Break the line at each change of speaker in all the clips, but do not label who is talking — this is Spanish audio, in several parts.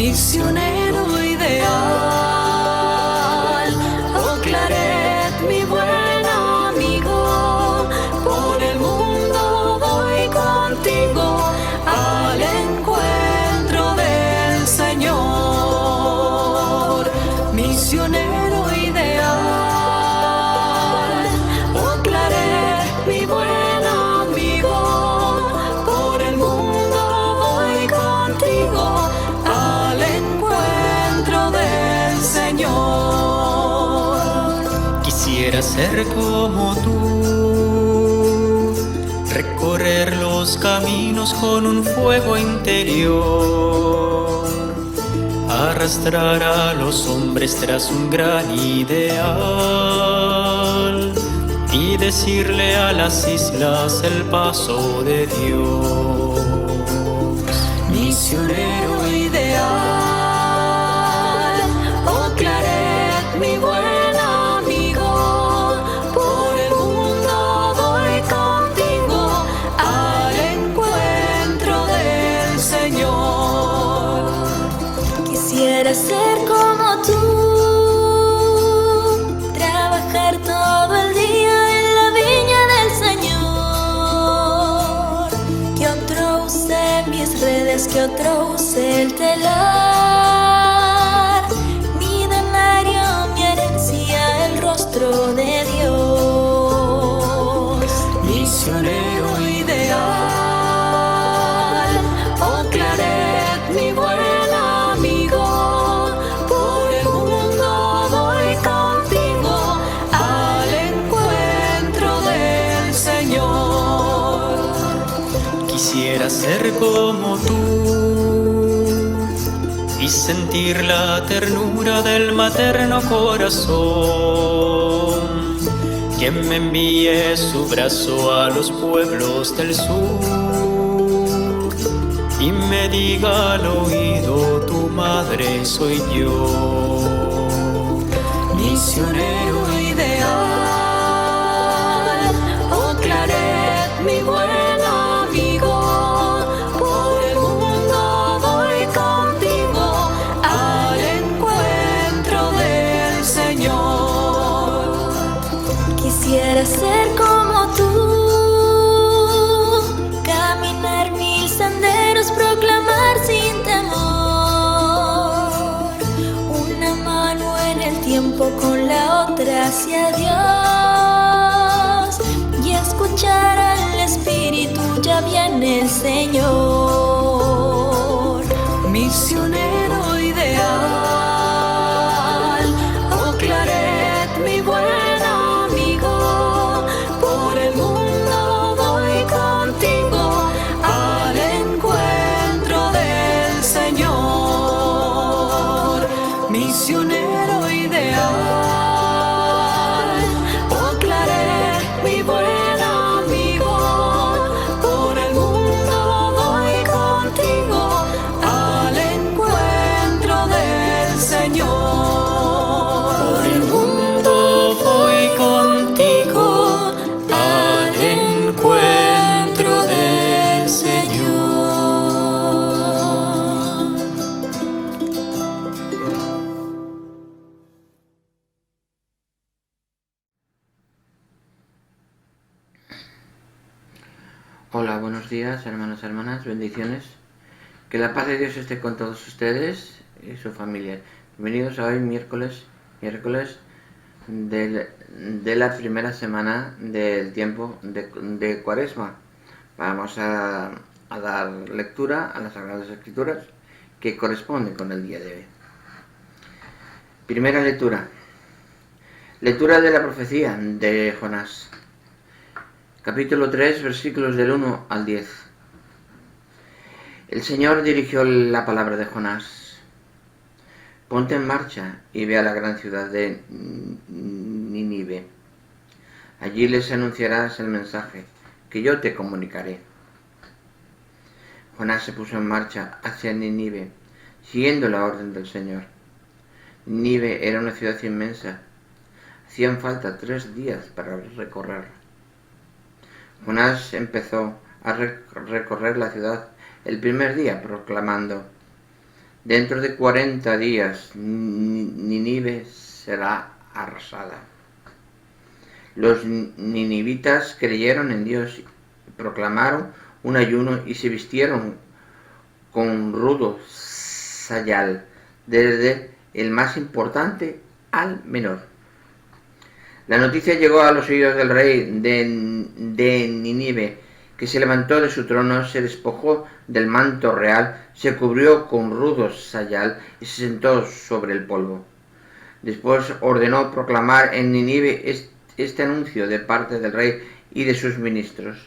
misionero ideal. Oh Claret, mi buen amigo, por el mundo voy contigo al encuentro del Señor. Misionero ideal. Oh Claret, mi buen amigo, por el mundo voy contigo al encuentro del Señor.
Quisiera ser como tú, recorrer los caminos con un fuego interior, arrastrar a los hombres tras un gran ideal y decirle a las islas el paso de Dios.
Misionero ideal. Oh Claret, mi buen amigo, por el mundo voy contigo al encuentro del Señor.
Quisiera ser como tú, trabajar todo el día en la viña del Señor. Que otro use mis redes, que otro use el telar. Mi denario, mi herencia, el rostro de Dios.
Misionero ideal. Oh Claret, mi buen amigo, por el mundo voy contigo al encuentro del Señor.
Quisiera ser como tú y sentir la ternura del materno corazón, quien me envíe su brazo a los pueblos del sur y me diga al oído: tu madre soy yo.
Misionero ideal. Oh Claret, mi buen amigo, por el mundo voy contigo al encuentro del Señor.
Quisiera ser como tú, caminar 1000 senderos, proclamar sin temor, una mano en el tiempo con la otra hacia Dios, y escuchar al Espíritu: ya viene el Señor.
Misionero ideal. Oh Claret, mi buen amigo, por el mundo voy contigo al encuentro del Señor. Misionero ideal. Oh Claret, mi buen amigo, por el mundo voy contigo al encuentro del Señor.
Por el mundo voy contigo al encuentro del Señor.
Hola, buenos días, hermanos y hermanas, bendiciones. Que la paz de Dios esté con todos ustedes y su familia. Bienvenidos a hoy, miércoles de la primera semana del tiempo de Cuaresma. Vamos a dar lectura a las Sagradas Escrituras que corresponden con el día de hoy. Primera lectura. Lectura de la profecía de Jonás. Capítulo 3, versículos del 1 al 10. El Señor dirigió la palabra de Jonás. Ponte en marcha y ve a la gran ciudad de Nínive. Allí les anunciarás el mensaje que yo te comunicaré. Jonás se puso en marcha hacia Nínive, siguiendo la orden del Señor. Nínive era una ciudad inmensa. Hacían falta 3 días para recorrerla. Jonás empezó a recorrer la ciudad el primer día proclamando: Dentro de 40 días Nínive será arrasada. Los ninivitas creyeron en Dios, proclamaron un ayuno y se vistieron con rudo sayal, desde el más importante al menor. La noticia llegó a los oídos del rey de Nínive, que se levantó de su trono, se despojó del manto real, se cubrió con rudo sayal y se sentó sobre el polvo. Después ordenó proclamar en Nínive este anuncio de parte del rey y de sus ministros: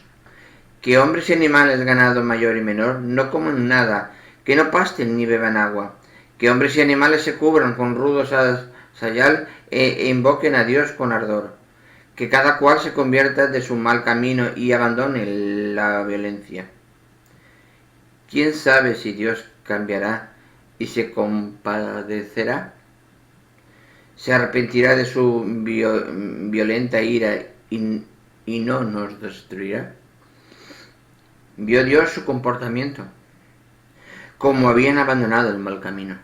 que hombres y animales, ganado mayor y menor, no coman nada, que no pasten ni beban agua, que hombres y animales se cubran con rudo sayal e invoquen a Dios con ardor, que cada cual se convierta de su mal camino y abandone la violencia. ¿Quién sabe si Dios cambiará y se compadecerá? ¿Se arrepentirá de su violenta ira y no nos destruirá? Vio Dios su comportamiento, como habían abandonado el mal camino,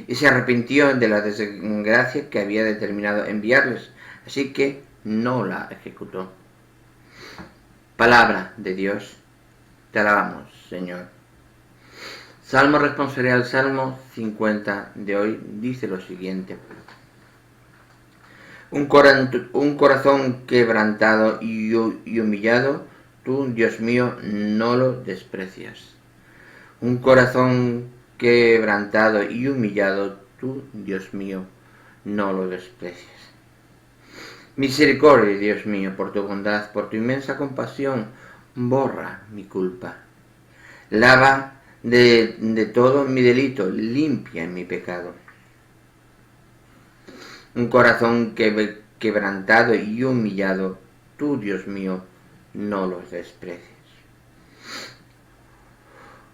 y se arrepintió de la desgracia que había determinado enviarles, así que no la ejecutó. Palabra de Dios, te alabamos, Señor. Salmo responsorial, Salmo 50 de hoy, dice lo siguiente: un corazón quebrantado y humillado, tú, Dios mío, no lo desprecias. Un corazón quebrantado y humillado, tú, Dios mío, no lo desprecias. Misericordia, Dios mío, por tu bondad, por tu inmensa compasión, borra mi culpa. Lava de todo mi delito, limpia mi pecado. Un corazón quebrantado y humillado, tú, Dios mío, no los desprecias.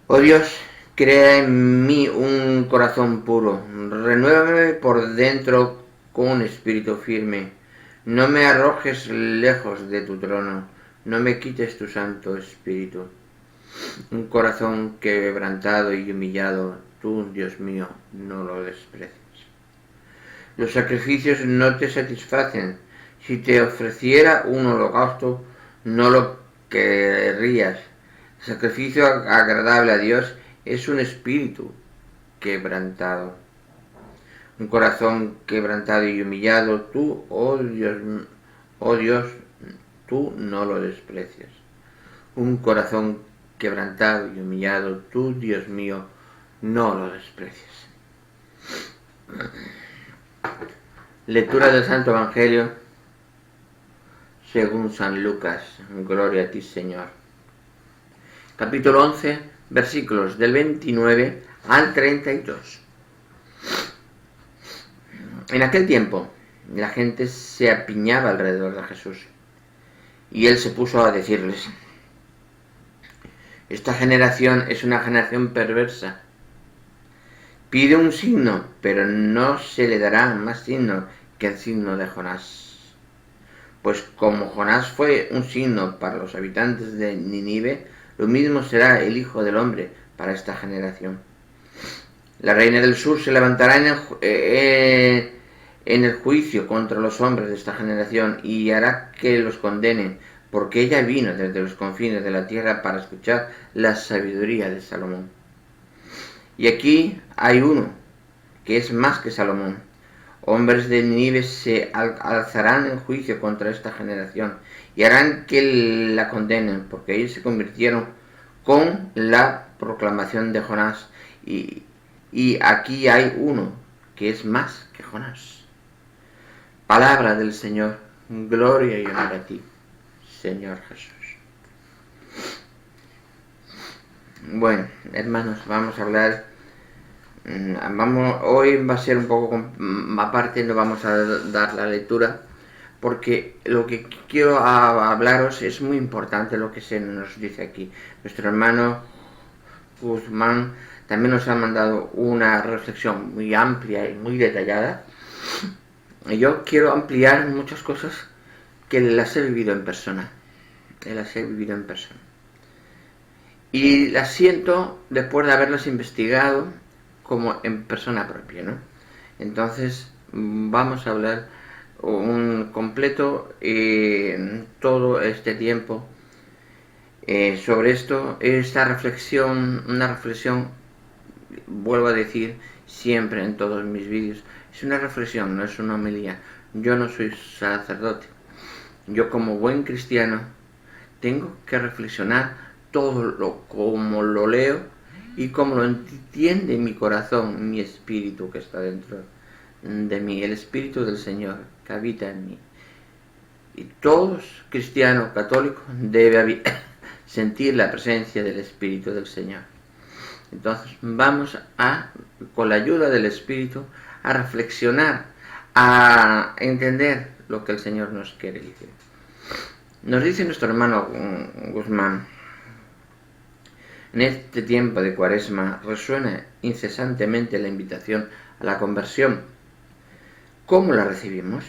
Oh Dios, crea en mí un corazón puro, renuévame por dentro con un espíritu firme. No me arrojes lejos de tu trono, no me quites tu santo espíritu. Un corazón quebrantado y humillado, tú, Dios mío, no lo desprecias. Los sacrificios no te satisfacen. Si te ofreciera un holocausto, no lo querrías. El sacrificio agradable a Dios es un espíritu quebrantado. Un corazón quebrantado y humillado, tú, oh Dios, tú no lo desprecias. Un corazón quebrantado y humillado, tú, Dios mío, no lo desprecias. Lectura del Santo Evangelio según San Lucas. Gloria a ti, Señor. Capítulo 11, versículos del 29 al 32. En aquel tiempo, la gente se apiñaba alrededor de Jesús, y él se puso a decirles: esta generación es una generación perversa. Pide un signo, pero no se le dará más signo que el signo de Jonás. Pues como Jonás fue un signo para los habitantes de Nínive, lo mismo será el Hijo del Hombre para esta generación. La reina del sur se levantará en el juicio contra los hombres de esta generación y hará que los condenen, porque ella vino desde los confines de la tierra para escuchar la sabiduría de Salomón. Y aquí hay uno que es más que Salomón. Hombres de Nínive se alzarán en juicio contra esta generación y harán que la condenen, porque ellos se convirtieron con la proclamación de Jonás. Y aquí hay uno que es más que Jonás. Palabra del Señor. Gloria y honor a ti, Señor Jesús. Bueno, hermanos, vamos a hablar. Hoy va a ser un poco aparte, no vamos a dar la lectura, porque lo que quiero hablaros es muy importante lo que se nos dice aquí. Nuestro hermano Guzmán también nos ha mandado una reflexión muy amplia y muy detallada. Y yo quiero ampliar muchas cosas que las he vivido en persona. Y las siento después de haberlas investigado como en persona propia, ¿no? Entonces vamos a hablar un completo todo este tiempo sobre esto, esta reflexión, una reflexión, vuelvo a decir siempre en todos mis vídeos, es una reflexión, no es una homilía. Yo no soy sacerdote. Yo como buen cristiano tengo que reflexionar todo como lo leo y como lo entiende mi corazón, mi espíritu que está dentro de mí, el espíritu del Señor que habita en mí. Y todo cristiano católico debe sentir la presencia del espíritu del Señor. Entonces vamos a, con la ayuda del espíritu, a reflexionar, a entender lo que el Señor nos quiere decir. Nos dice nuestro hermano Guzmán: en este tiempo de Cuaresma resuena incesantemente la invitación a la conversión. ¿Cómo la recibimos?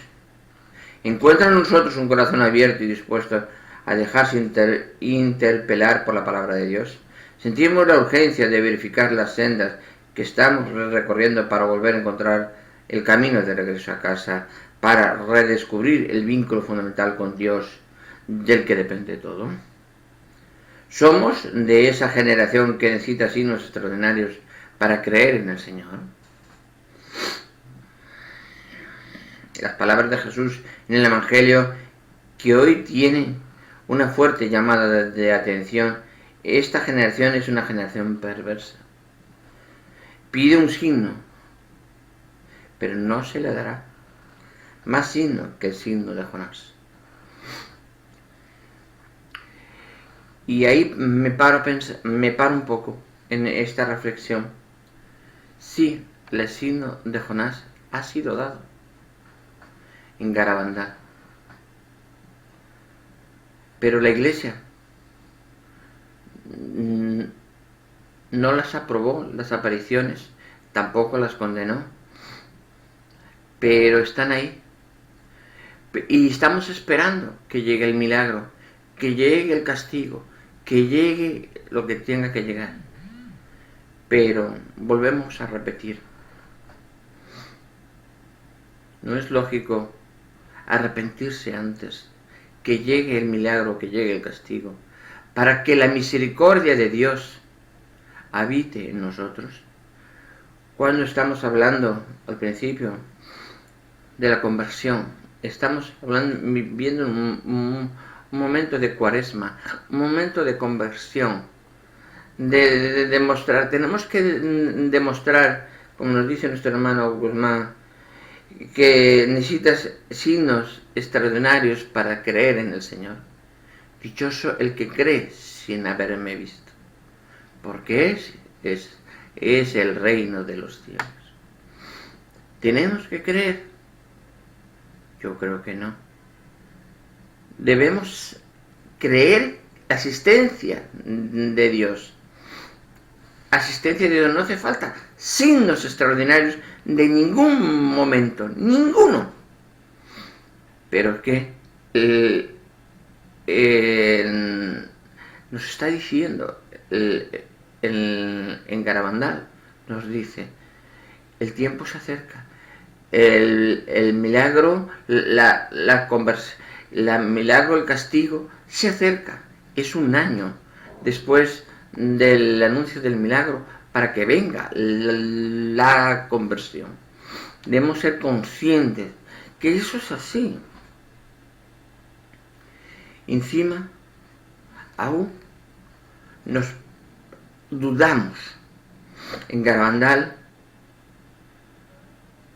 ¿Encuentra en nosotros un corazón abierto y dispuesto a dejarse interpelar por la palabra de Dios? ¿Sentimos la urgencia de verificar las sendas que estamos recorriendo para volver a encontrar el camino de regreso a casa, para redescubrir el vínculo fundamental con Dios del que depende todo? ¿Somos de esa generación que necesita signos extraordinarios para creer en el Señor? Las palabras de Jesús en el Evangelio, que hoy tienen una fuerte llamada de atención: esta generación es una generación perversa. Pide un signo, pero no se le dará más signo que el signo de Jonás. Y ahí me paro un poco en esta reflexión. Sí, el signo de Jonás ha sido dado en Garabandal, pero la Iglesia no las aprobó, las apariciones, tampoco las condenó, pero están ahí. Y estamos esperando que llegue el milagro, que llegue el castigo, que llegue lo que tenga que llegar. Pero volvemos a repetir: no es lógico arrepentirse antes que llegue el milagro, que llegue el castigo, para que la misericordia de Dios habite en nosotros. Cuando estamos hablando al principio de la conversión, estamos viendo un momento de Cuaresma, un momento de conversión, de demostrar. Tenemos que demostrar, como nos dice nuestro hermano Guzmán, que necesitas signos extraordinarios para creer en el Señor. Dichoso el que cree sin haberme visto, porque es el reino de los cielos. ¿Tenemos que creer? Yo creo que no. Debemos creer la asistencia de Dios. Asistencia de Dios, no hace falta signos extraordinarios de ningún momento, ninguno. Pero que nos está diciendo en Garabandal, nos dice: el tiempo se acerca, el milagro, la conversión, el milagro, el castigo se acerca. Es un año después del anuncio del milagro para que venga la conversión. Debemos ser conscientes que eso es así. Encima, aún nos dudamos. En Garabandal,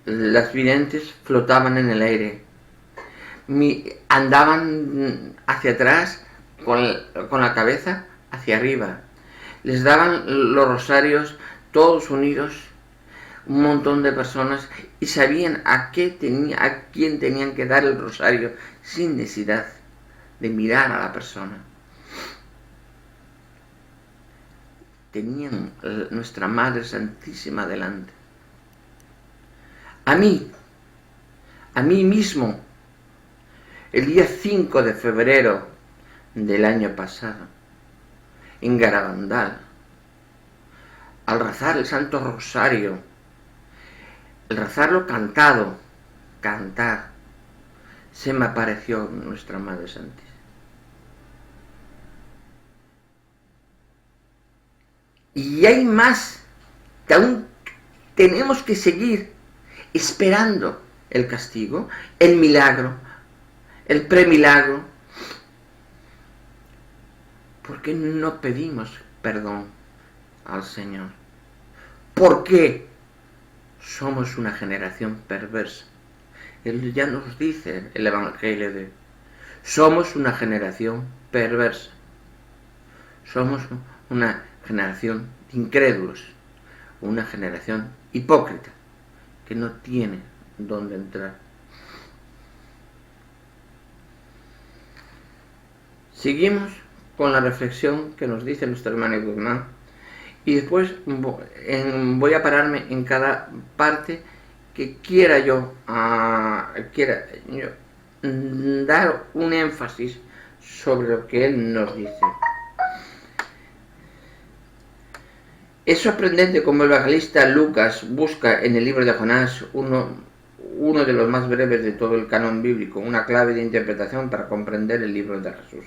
las videntes flotaban en el aire, andaban hacia atrás con la cabeza hacia arriba. Les daban los rosarios todos unidos, un montón de personas, y sabían a quién tenían que dar el rosario sin necesidad de mirar a la persona. Tenían nuestra Madre Santísima delante. A mí mismo, el día 5 de febrero del año pasado, en Garabandal, al rezar el Santo Rosario, el rezarlo cantado, cantar, se me apareció nuestra Madre Santísima. Y hay más, que aún tenemos que seguir esperando el castigo, el milagro, el premilagro. ¿Por qué no pedimos perdón al Señor? ¿Por qué somos una generación perversa? Él ya nos dice el Evangelio de hoy. Somos una generación perversa. Somos una generación de incrédulos, una generación hipócrita que no tiene dónde entrar. Seguimos con la reflexión que nos dice nuestro hermano Guzmán y después voy a pararme en cada parte que quiera yo dar un énfasis sobre lo que él nos dice. Es sorprendente cómo el evangelista Lucas busca en el libro de Jonás, uno de los más breves de todo el canon bíblico, una clave de interpretación para comprender el libro de Jesús.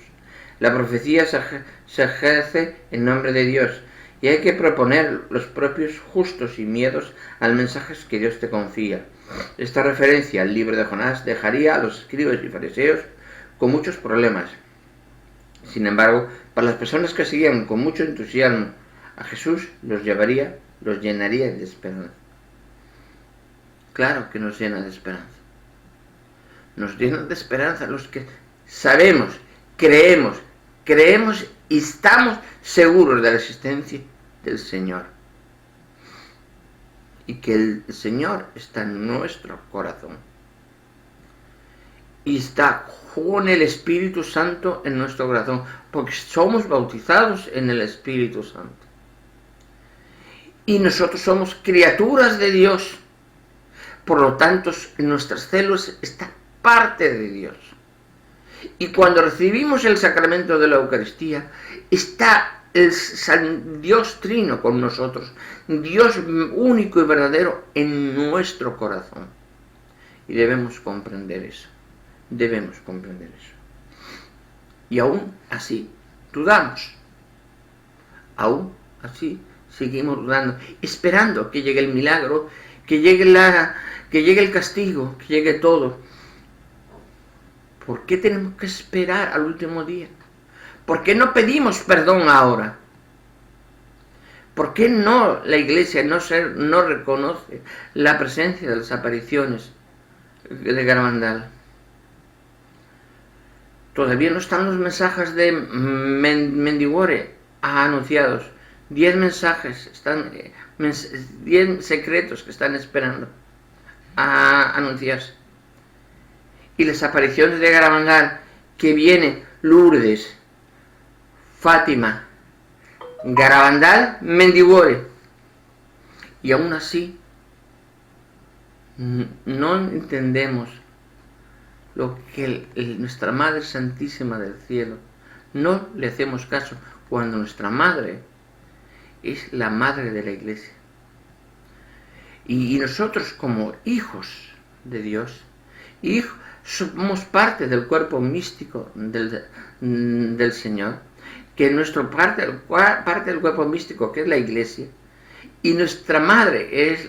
La profecía se ejerce en nombre de Dios y hay que proponer los propios justos y miedos al mensaje que Dios te confía. Esta referencia al libro de Jonás dejaría a los escribas y fariseos con muchos problemas. Sin embargo, para las personas que seguían con mucho entusiasmo a Jesús, los llenaría de esperanza. Claro que nos llena de esperanza. Nos llena de esperanza los que sabemos, creemos y estamos seguros de la existencia del Señor. Y que el Señor está en nuestro corazón. Y está con el Espíritu Santo en nuestro corazón, porque somos bautizados en el Espíritu Santo. Y nosotros somos criaturas de Dios. Por lo tanto, en nuestras células está parte de Dios. Y cuando recibimos el sacramento de la Eucaristía, está el Dios Trino con nosotros, Dios único y verdadero en nuestro corazón. Y debemos comprender eso. Y aún así, dudamos. Aún así, seguimos dudando, esperando que llegue el milagro, que llegue el castigo, que llegue todo. ¿Por qué tenemos que esperar al último día? ¿Por qué no pedimos perdón ahora? ¿Por qué no la Iglesia no reconoce la presencia de las apariciones de Garabandal? Todavía no están los mensajes de Medjugorje anunciados. 10 mensajes, 10 secretos que están esperando a anunciarse. Y las apariciones de Garabandal, que viene Lourdes, Fátima, Garabandal, Medjugorje. Y aún así, no entendemos lo que nuestra Madre Santísima del Cielo, no le hacemos caso cuando nuestra Madre es la Madre de la Iglesia. Y nosotros como hijos de Dios, somos parte del cuerpo místico del Señor, que nuestra parte del cuerpo místico, que es la Iglesia, y nuestra Madre es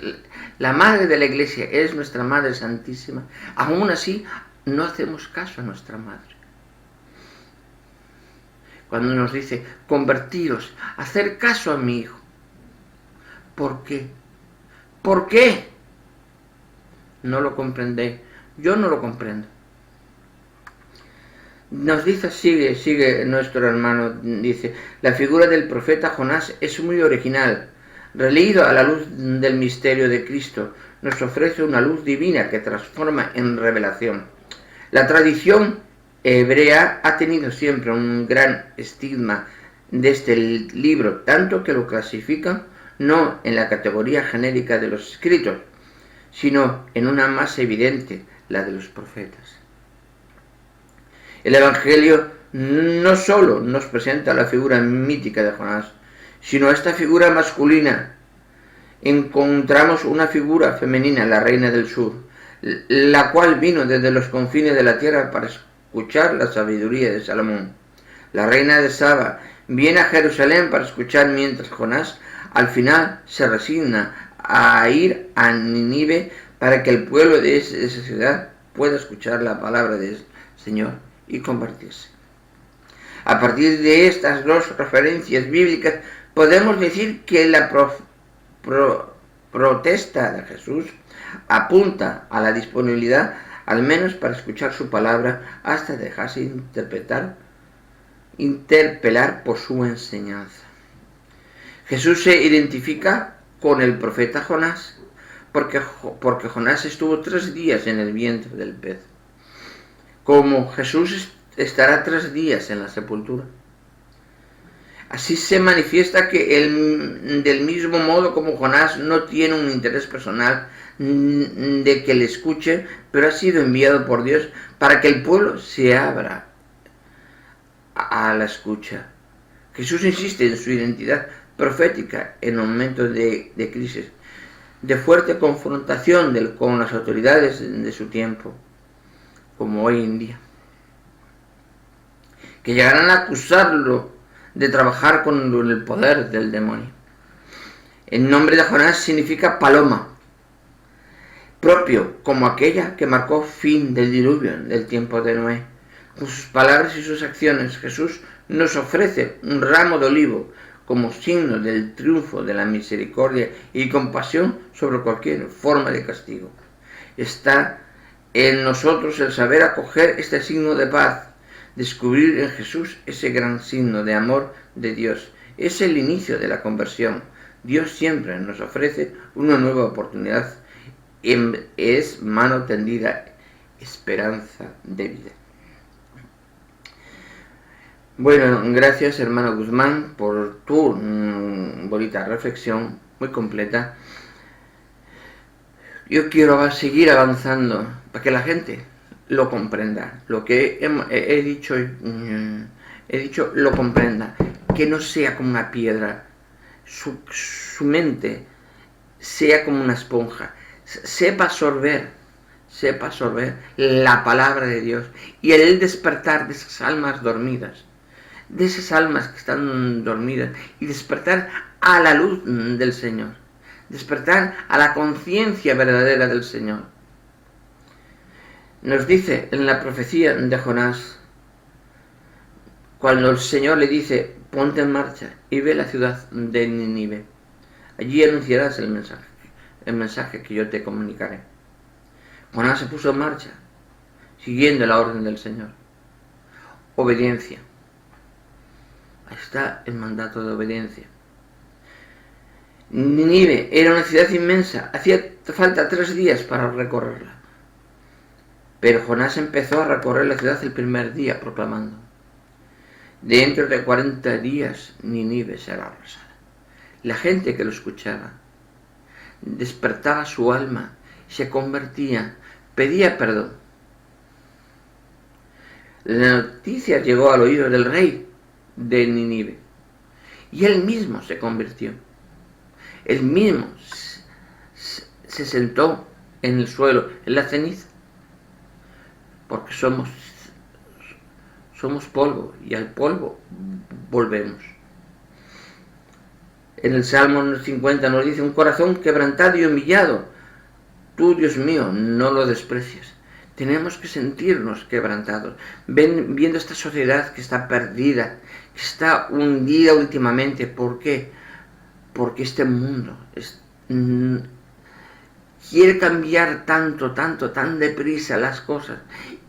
la Madre de la Iglesia, es nuestra Madre Santísima. Aún así, no hacemos caso a nuestra Madre. Cuando nos dice, convertiros, hacer caso a mi Hijo. ¿Por qué? ¿Por qué? No lo comprendéis. Yo no lo comprendo. Nos dice, sigue nuestro hermano, dice, la figura del profeta Jonás es muy original. Releído a la luz del misterio de Cristo, nos ofrece una luz divina que transforma en revelación. La tradición hebrea ha tenido siempre un gran estigma de este libro, tanto que lo clasifican no en la categoría genérica de los escritos, sino en una más evidente, la de los profetas. El Evangelio no solo nos presenta la figura mítica de Jonás, sino esta figura masculina encontramos una figura femenina, la reina del sur, la cual vino desde los confines de la tierra para escuchar la sabiduría de Salomón. La reina de Saba viene a Jerusalén para escuchar, mientras Jonás al final se resigna a ir a Nínive para que el pueblo de esa ciudad pueda escuchar la palabra del Señor y convertirse. A partir de estas dos referencias bíblicas podemos decir que la protesta de Jesús apunta a la disponibilidad, al menos para escuchar su palabra, hasta dejarse interpelar por su enseñanza. Jesús se identifica con el profeta Jonás porque Jonás estuvo 3 días en el vientre del pez. Como Jesús estará 3 días en la sepultura. Así se manifiesta que del mismo modo como Jonás no tiene un interés personal de que le escuche, pero ha sido enviado por Dios para que el pueblo se abra a la escucha. Jesús insiste en su identidad profética en momentos de crisis, de fuerte confrontación con las autoridades de su tiempo, como hoy en día, que llegarán a acusarlo de trabajar con el poder del demonio. El nombre de Jonás significa paloma, propio como aquella que marcó fin del diluvio del tiempo de Noé. Con sus palabras y sus acciones, Jesús nos ofrece un ramo de olivo como signo del triunfo de la misericordia y compasión sobre cualquier forma de castigo. Está en nosotros el saber acoger este signo de paz, descubrir en Jesús ese gran signo de amor de Dios. Es el inicio de la conversión. Dios siempre nos ofrece una nueva oportunidad. Es mano tendida, esperanza de vida. Bueno, gracias hermano Guzmán por tu bonita reflexión, muy completa. Yo quiero seguir avanzando para que la gente lo comprenda, lo que he dicho lo comprenda, que no sea como una piedra, su mente sea como una esponja, sepa absorber la palabra de Dios y el despertar de esas almas dormidas, de esas almas que están dormidas, y despertar a la luz del Señor, despertar a la conciencia verdadera del Señor. Nos dice en la profecía de Jonás, cuando el Señor le dice: ponte en marcha y ve la ciudad de Nínive, allí anunciarás el mensaje que yo te comunicaré. Jonás se puso en marcha, siguiendo la orden del Señor. Obediencia. Ahí está el mandato de obediencia. Nínive era una ciudad inmensa, hacía falta 3 días para recorrerla. Pero Jonás empezó a recorrer la ciudad el primer día, proclamando: dentro de 40 días Nínive será arrasada. La gente que lo escuchaba despertaba su alma, se convertía, pedía perdón. La noticia llegó al oído del rey de Nínive y él mismo se convirtió. Él mismo se sentó en el suelo, en la ceniza, porque somos polvo y al polvo volvemos. En el Salmo 50 nos dice: un corazón quebrantado y humillado, tú, Dios mío, no lo desprecias. Tenemos que sentirnos quebrantados, viendo esta sociedad que está perdida, que está hundida últimamente. ¿Por qué? Porque este mundo quiere cambiar tan deprisa las cosas,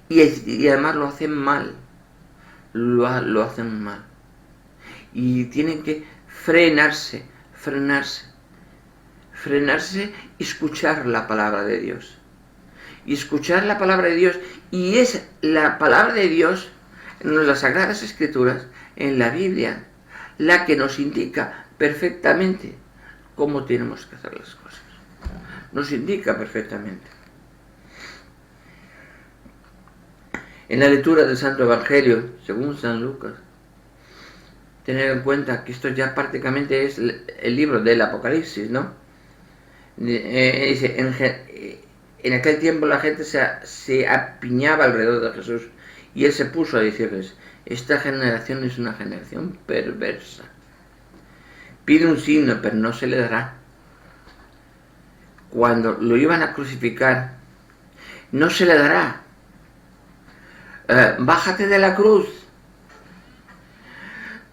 y además lo hacen mal, lo hacen mal. Y tienen que frenarse y escuchar la palabra de Dios. Y escuchar la palabra de Dios, y es la palabra de Dios en las Sagradas Escrituras, en la Biblia, la que nos indica perfectamente cómo tenemos que hacer las cosas. Nos indica perfectamente. En la lectura del Santo Evangelio, según San Lucas, tener en cuenta que esto ya prácticamente es el libro del Apocalipsis, ¿no? Dice, en aquel tiempo la gente se apiñaba alrededor de Jesús y él se puso a decirles: esta generación es una generación perversa. Pide un signo, pero no se le dará. Cuando lo iban a crucificar, no se le dará. Bájate de la cruz.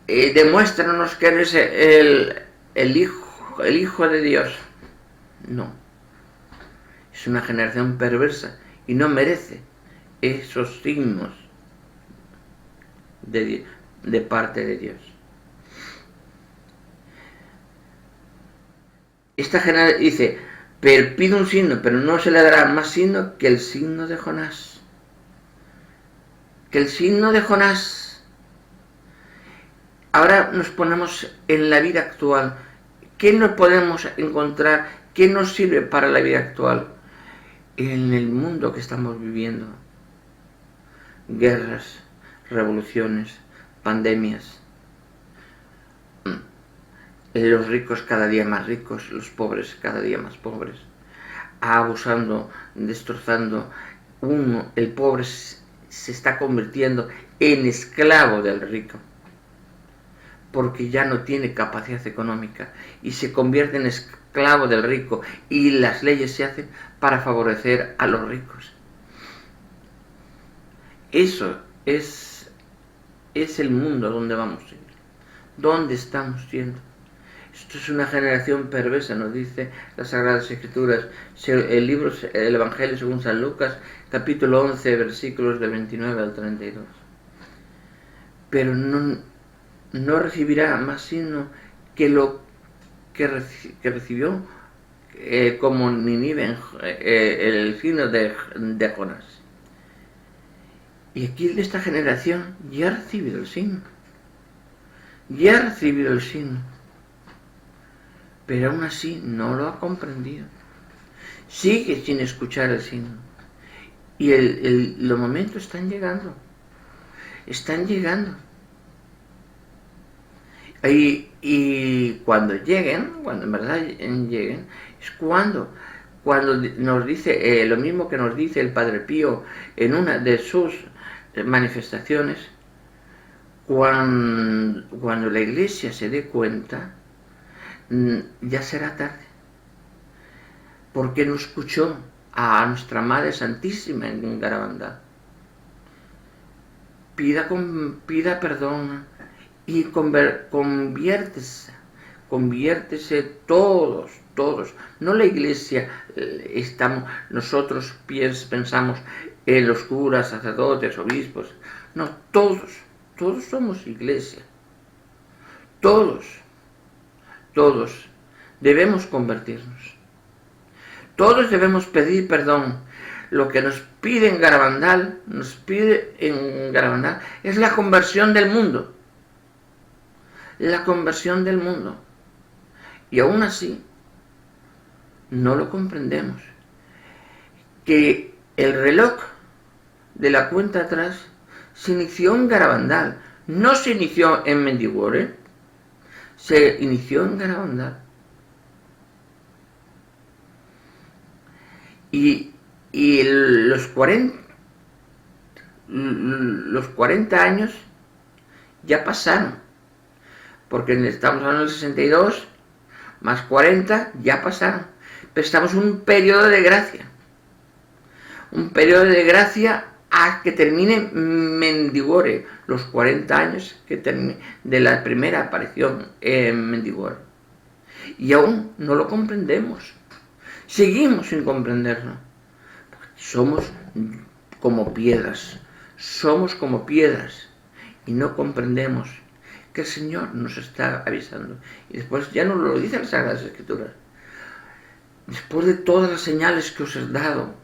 Demuéstranos que eres el Hijo de Dios. No. Es una generación perversa y no merece esos signos de parte de Dios. Esta generación dice: pero pide un signo, pero no se le dará más signo que el signo de Jonás. Que el signo de Jonás. Ahora nos ponemos en la vida actual. ¿Qué nos podemos encontrar? ¿Qué nos sirve para la vida actual? En el mundo que estamos viviendo. Guerras, revoluciones, pandemias. Los ricos cada día más ricos, los pobres cada día más pobres. Abusando, destrozando. El pobre se está convirtiendo en esclavo del rico, porque ya no tiene capacidad económica y se convierte en esclavo del rico, y las leyes se hacen para favorecer a los ricos. Eso es el mundo donde vamos a ir. ¿Dónde estamos yendo? Esto es una generación perversa, nos dice las Sagradas Escrituras. El Evangelio según San Lucas, capítulo 11, versículos del 29 al 32. Pero no recibirá más signo que lo que recibió como Nínive, el signo de Jonás. Y aquí de esta generación ya ha recibido el signo. Ya ha recibido el signo. Pero aún así no lo ha comprendido. Sigue sin escuchar el signo. Y los momentos están llegando. Están llegando. Y cuando lleguen, cuando en verdad lleguen, es cuando nos dice lo mismo que nos dice el Padre Pío en una de sus manifestaciones. Cuando la Iglesia se dé cuenta, ya será tarde, porque no escuchó a nuestra Madre Santísima en Garabandal. Pida perdón y conviértese todos, no la Iglesia. Nosotros pensamos en los curas, sacerdotes, obispos. No, todos somos Iglesia. Todos debemos convertirnos. Todos debemos pedir perdón. Lo que nos pide en Garabandal, es la conversión del mundo. La conversión del mundo. Y aún así, no lo comprendemos. Que el reloj de la cuenta atrás se inició en Garabandal. No se inició en Medjugorje. Se inició en Garabandal. Y los 40 años ya pasaron. Porque estamos hablando del 62, más 40, ya pasaron. Pero estamos en un periodo de gracia. Un periodo de gracia a que termine Medjugorje, los 40 años que termine de la primera aparición en Medjugorje. Y aún no lo comprendemos. Seguimos sin comprenderlo. Somos como piedras. Somos como piedras. Y no comprendemos que el Señor nos está avisando. Y después ya nos lo dicen las Sagradas Escrituras. Después de todas las señales que os he dado,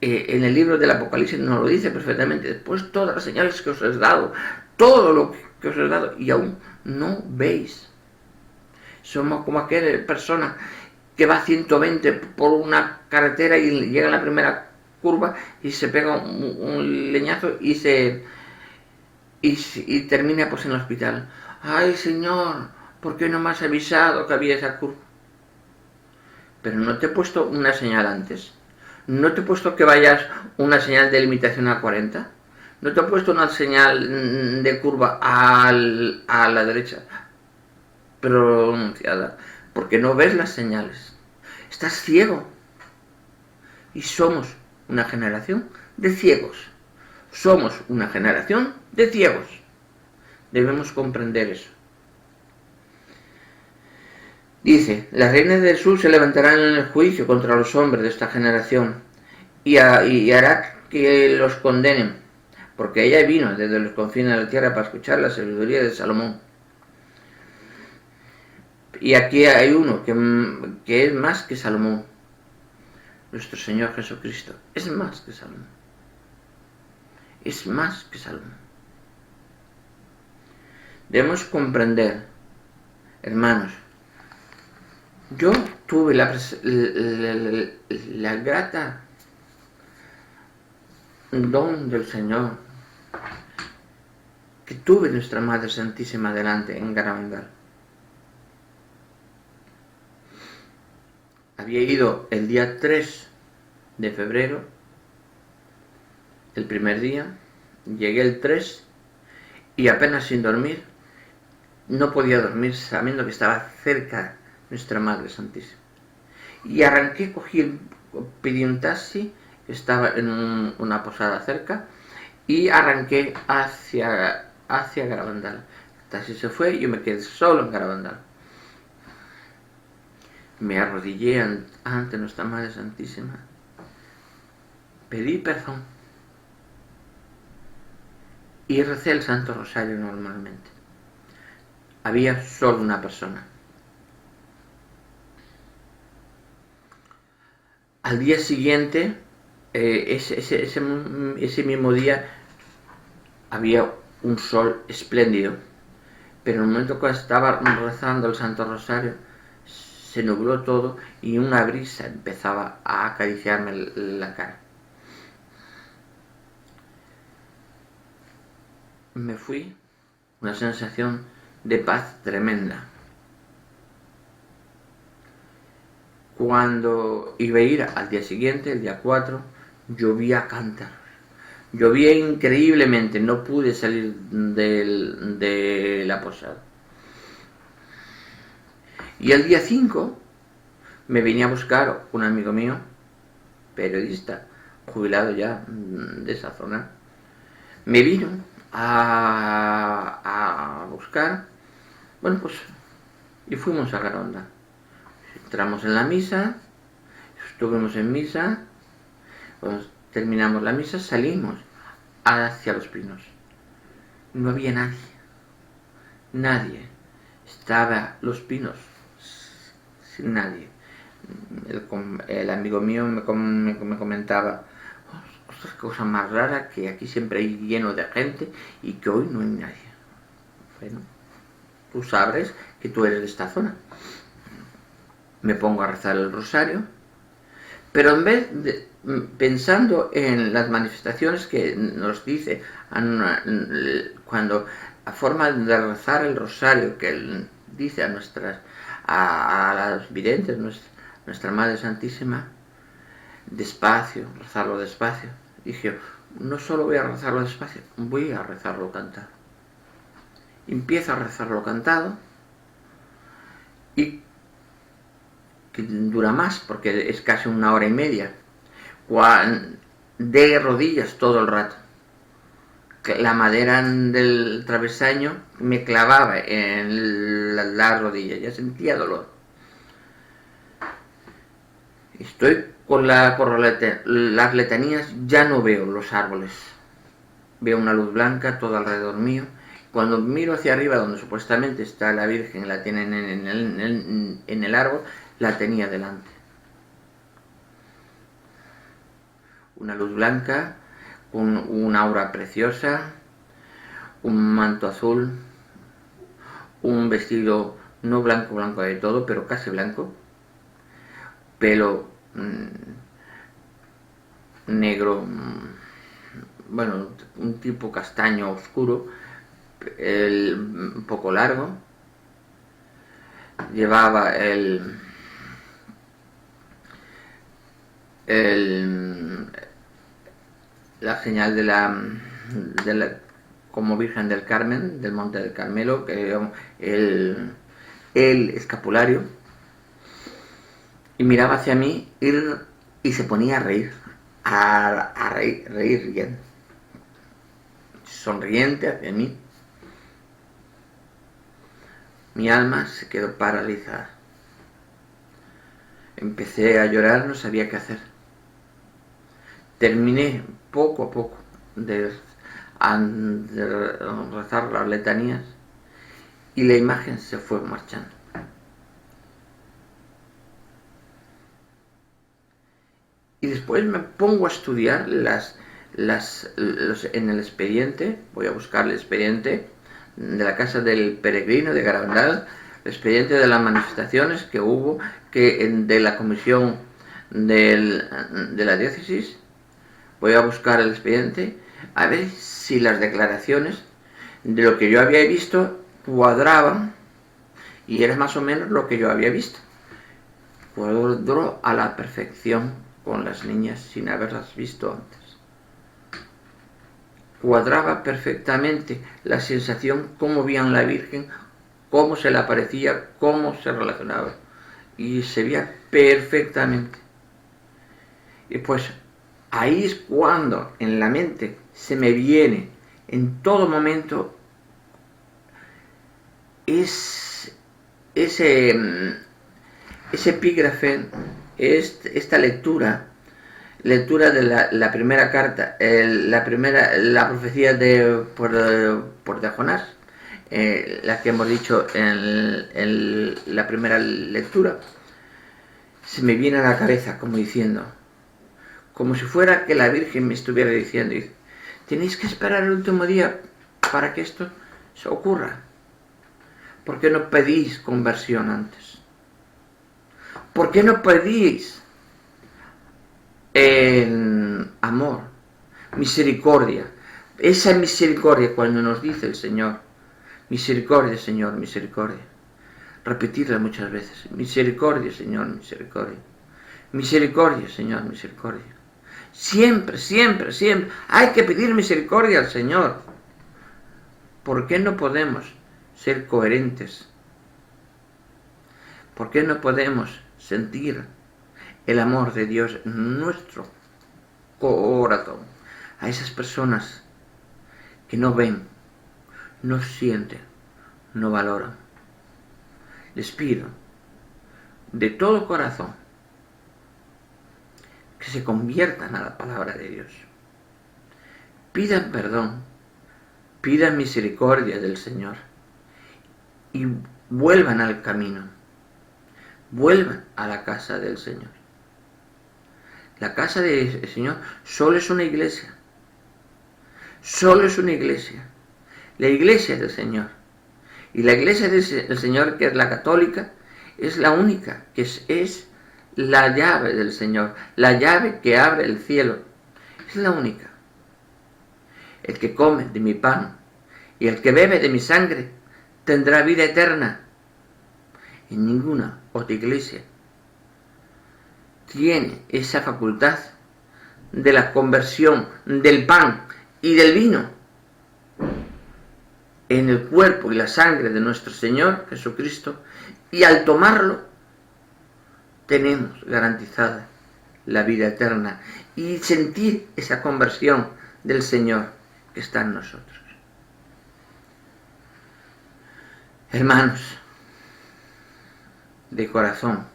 en el libro del Apocalipsis nos lo dice perfectamente. Después todas las señales que os he dado, todo lo que os he dado, y aún no veis. Somos como aquella persona que va a 120 por una carretera y llega a la primera curva y se pega un leñazo y termina pues en el hospital. ¡Ay, Señor! ¿Por qué no me has avisado que había esa curva? pero no te he puesto una señal antes. No te he puesto que vayas una señal de limitación a 40. No te he puesto una señal de curva a la derecha pronunciada, porque no ves las señales. Estás ciego. Y somos una generación de ciegos. Somos una generación de ciegos. Debemos comprender eso. Dice, las reinas del sur se levantarán en el juicio contra los hombres de esta generación y hará que los condenen, porque ella vino desde los confines de la tierra para escuchar la sabiduría de Salomón. Y aquí hay uno que es más que Salomón. Nuestro Señor Jesucristo es más que Salomón. Es más que Salomón. Debemos comprender, hermanos, yo tuve la grata don del Señor que tuve nuestra Madre Santísima delante en Garabandal. Había ido el día 3 de febrero, el primer día, llegué el 3 y apenas sin dormir, no podía dormir sabiendo que estaba cerca nuestra Madre Santísima. Y arranqué, pedí un taxi, que estaba en una posada cerca, y arranqué hacia Garabandal. El taxi se fue y yo me quedé solo en Garabandal. Me arrodillé ante nuestra Madre Santísima, pedí perdón y recé el Santo Rosario normalmente. Había solo una persona. Al día siguiente, ese mismo día, había un sol espléndido, pero en el momento que estaba rezando el Santo Rosario, se nubló todo y una brisa empezaba a acariciarme la cara. Me fui, una sensación de paz tremenda. Cuando iba a ir al día siguiente, el día 4, llovía a cántaros. Llovía increíblemente, no pude salir de la posada. Y el día 5 me venía a buscar un amigo mío, periodista, jubilado ya de esa zona. Me vino a buscar, bueno, pues, y fuimos a Garonda. Entramos en la misa, estuvimos en misa, pues terminamos la misa, salimos hacia los pinos. No había nadie. Estaba los pinos sin nadie. El amigo mío me comentaba, ostras, qué cosa más rara, que aquí siempre hay lleno de gente y que hoy no hay nadie. Bueno, tú sabes que tú eres de esta zona. Me pongo a rezar el rosario, pero en vez de pensando en las manifestaciones que nos dice cuando a forma de rezar el rosario que él dice a las videntes, nuestra Madre Santísima, despacio, rezarlo despacio. Dije, no solo voy a rezarlo despacio, voy a rezarlo cantado. Empiezo a rezarlo cantado y que dura más porque es casi 1 hora y media, de rodillas todo el rato. La madera del travesaño me clavaba en la rodilla, ya sentía dolor. Estoy por las letanías, ya no veo los árboles. Veo una luz blanca todo alrededor mío. Cuando miro hacia arriba, donde supuestamente está la Virgen, la tienen en el árbol, la tenía delante. Una luz blanca, una aura preciosa, un manto azul, un vestido no blanco de todo, pero casi blanco, pelo negro, bueno, un tipo castaño oscuro, un poco largo, llevaba la señal de la como Virgen del Carmen, del Monte del Carmelo, que el escapulario, y miraba hacia mí y se ponía a reír, reír riendo, sonriente hacia mí. Mi alma se quedó paralizada. Empecé a llorar, no sabía qué hacer. Terminé poco a poco de rezar las letanías y la imagen se fue marchando. Y después me pongo a estudiar en el expediente, voy a buscar el expediente de la Casa del Peregrino de Garabandal, el expediente de las manifestaciones que hubo de la comisión de la diócesis. Voy a buscar el expediente a ver si las declaraciones de lo que yo había visto cuadraban, y era más o menos lo que yo había visto. Cuadró a la perfección con las niñas sin haberlas visto antes. Cuadraba perfectamente la sensación, cómo veían la Virgen, cómo se le aparecía, cómo se relacionaba, y se veía perfectamente. Y pues ahí es cuando en la mente se me viene en todo momento ese epígrafe, esta lectura de la primera carta, la profecía por de Jonás, la que hemos dicho en la primera lectura. Se me viene a la cabeza como diciendo, como si fuera que la Virgen me estuviera diciendo, tenéis que esperar el último día para que esto se ocurra. ¿Por qué no pedís conversión antes? ¿Por qué no pedís amor, misericordia? Esa misericordia, cuando nos dice el Señor, misericordia, Señor, misericordia. Repetirla muchas veces, misericordia, Señor, misericordia. Misericordia, Señor, misericordia. Siempre, siempre, siempre hay que pedir misericordia al Señor. ¿Por qué no podemos ser coherentes? ¿Por qué no podemos sentir el amor de Dios en nuestro corazón? A esas personas que no ven, no sienten, no valoran. Les pido de todo corazón que se conviertan a la palabra de Dios. Pidan perdón, pidan misericordia del Señor y vuelvan al camino, vuelvan a la casa del Señor. La casa del Señor solo es una iglesia, solo es una iglesia, la iglesia del Señor. Y la iglesia del Señor, que es la católica, es la única, que es la llave del Señor, la llave que abre el cielo. Es la única. El que come de mi pan y el que bebe de mi sangre tendrá vida eterna. En ninguna otra iglesia tiene esa facultad de la conversión del pan y del vino en el cuerpo y la sangre de nuestro Señor Jesucristo, y al tomarlo tenemos garantizada la vida eterna y sentir esa conversión del Señor que está en nosotros. Hermanos, de corazón,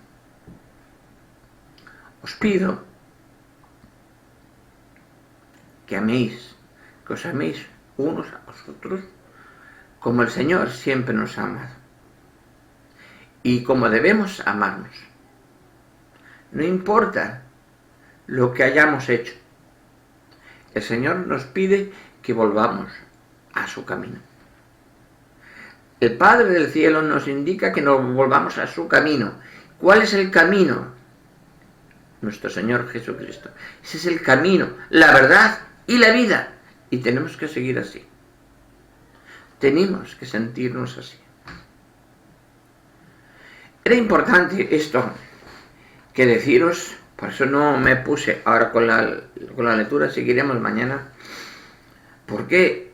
os pido que améis, que os améis unos a vosotros como el Señor siempre nos ha amado y como debemos amarnos. No importa lo que hayamos hecho, el Señor nos pide que volvamos a su camino. El Padre del cielo nos indica que nos volvamos a su camino. ¿Cuál es el camino? Nuestro Señor Jesucristo. Ese es el camino, la verdad y la vida. Y tenemos que seguir así. Tenemos que sentirnos así. Era importante esto que deciros Por eso no me puse ahora con la lectura, seguiremos mañana, porque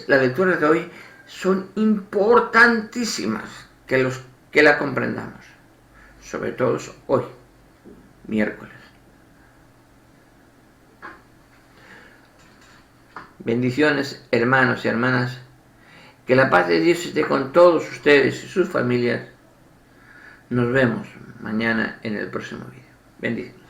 las lecturas de hoy son importantísimas que la comprendamos, sobre todo hoy, miércoles. Bendiciones, hermanos y hermanas, que la paz de Dios esté con todos ustedes y sus familias. Nos vemos mañana en el próximo vídeo. Bendiciones.